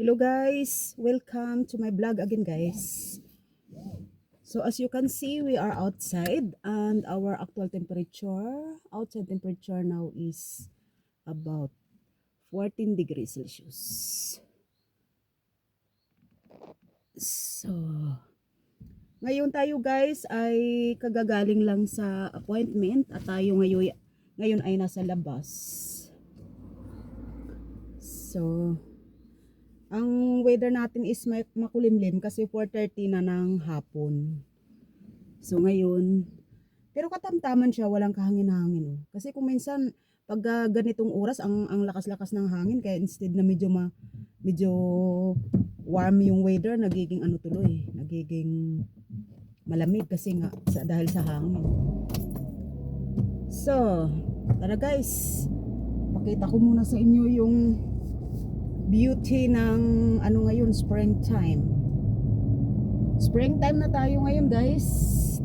Hello guys, welcome to my vlog again guys. So as you can see, we are outside and our actual outside temperature now is about 14 degrees Celsius. So ngayon tayo guys ay kagagaling lang sa appointment at tayo ngayon ay nasa labas. So ang weather natin is makulimlim kasi 4:30 na ng hapon. So ngayon, pero katamtaman siya, walang kahangin-hangin. Oh. Kasi kung minsan pag ganitong oras ang lakas-lakas ng hangin kaya instead na medyo warm yung weather, nagiging nagiging malamig kasi nga dahil sa hangin. So, tara guys. Pakita ko muna sa inyo yung beauty ng ngayon, springtime. Springtime na tayo ngayon guys.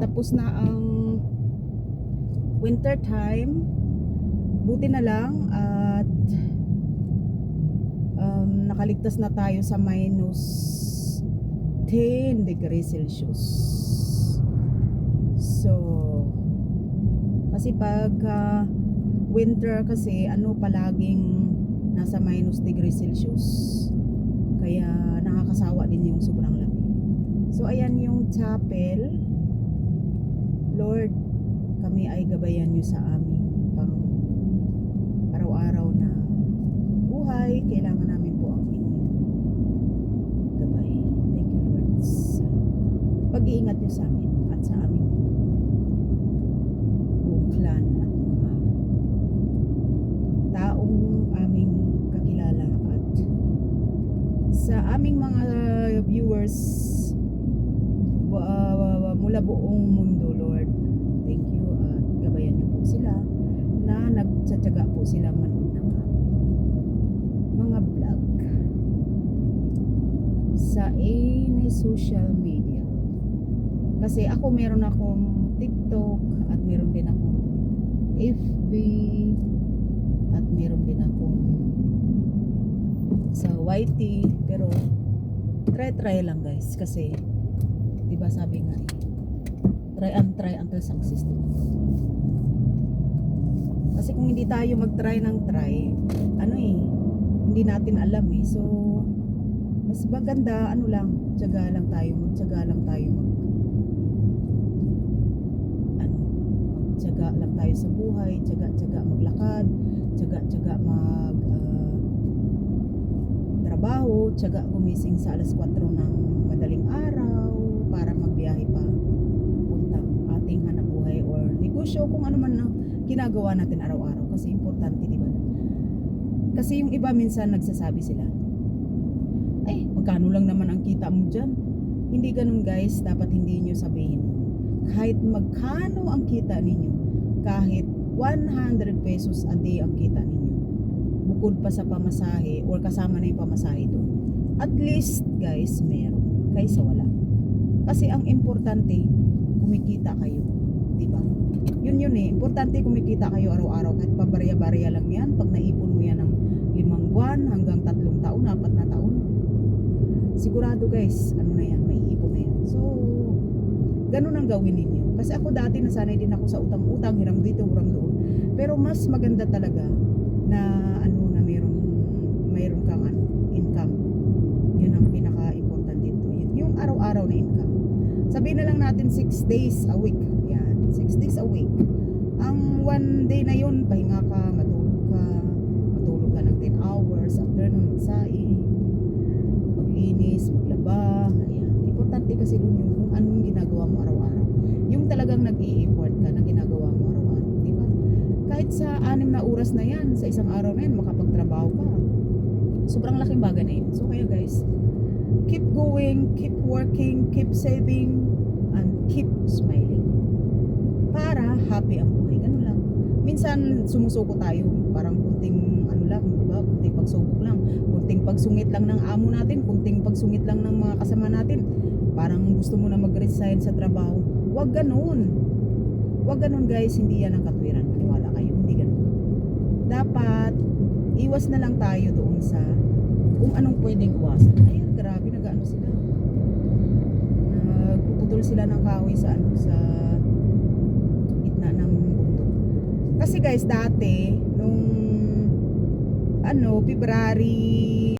Tapos na ang winter time. Buti na lang at nakaligtas na tayo sa minus 10 degrees Celsius. So kasi pag winter kasi palaging nasa minus degrees Celsius. Kaya nakakasawa din yung sobrang lamig. So ayan yung chapel. Lord, kami ay gabayan nyo sa aming pang araw-araw na buhay. Kailangan namin po ang inyong gabay. Thank you Lord sa pag-iingat nyo sa amin at sa aming buong clan at mga taong aming kakilala at sa aming mga viewers mula buong mundo, Lord. Thank you at gabayan niyo po sila na nagtsatsaga po silang manood ng mga vlog sa any social media. Kasi ako meron akong TikTok at meron din akong FB at meron din akong sa YT, pero try lang guys kasi 'di ba sabi nga try until success, diba? Kasi kung hindi tayo mag-try ng hindi natin alam so mas maganda magtiyaga lang tayo magtiyaga lang tayo sa buhay, tiyaga maglakad, tiyaga mag trabaho, tiyaga gumising sa alas 4 ng madaling araw para magbiyahe pa puntang ating hanapbuhay or negosyo, kung ano man na ginagawa natin araw-araw kasi importante, di ba? Kasi yung iba minsan nagsasabi sila, ay magkano lang naman ang kita mo dyan. Hindi ganun guys, dapat hindi nyo sabihin kahit magkano ang kita ninyo, kahit 100 pesos a day ang kita ninyo, bukod pa sa pamasahe or kasama na yung pamasahe doon, at least guys meron kaysa wala. Kasi ang importante kumikita kayo, di ba? Yun importante kumikita kayo araw-araw, kahit pabarya-barya lang yan. Pag naipon mo yan ng 5 buwan hanggang 3 taon, 4 na taon, sigurado guys na yan, may ipon na yan. So ganun ang gawin ninyo. Kasi ako dati nasanay din ako sa utang-utang, hiram dito, hiram doon. Pero mas maganda talaga na na mayroon kang income. Yun ang pinaka-important dito. Yung araw-araw na income. Sabihin na lang natin 6 days a week. Yan, 6 days a week. Ang 1 day na yun, pahinga ka, matulog ka ng 10 hours, after nun magsaing, maglinis, maglaba. Ayan. Importante kasi dun yung kung anong ginagawa mo araw-araw. Yung talagang nag-i-effort ka na ginagawa mo araw-araw, di ba? Kahit sa 6 na oras na yan, sa isang araw na yan, makapagtrabaho ka. Sobrang laking bagay na yun. So kaya guys, keep going, keep working, keep saving, and keep smiling. Para happy ang buhay. Ganun lang. Minsan sumusuko tayo, parang kunting lang, di ba? Kunting pagsubok lang, kunting pagsungit lang ng amo natin, kunting pagsungit lang ng mga kasama natin. Parang gusto mo na mag-resign sa trabaho. Wag ganun. Wag ganun guys, hindi yan ang katwiran. Maniwala kayo, hindi ganun. Dapat iwas na lang tayo doon sa kung anong pwedeng iwasan. Ayun, grabe, nag-ano sila. Nagpuputol sila ng kahoy sa ano, sa gitna ng bundok. Kasi guys, dati nung ano, February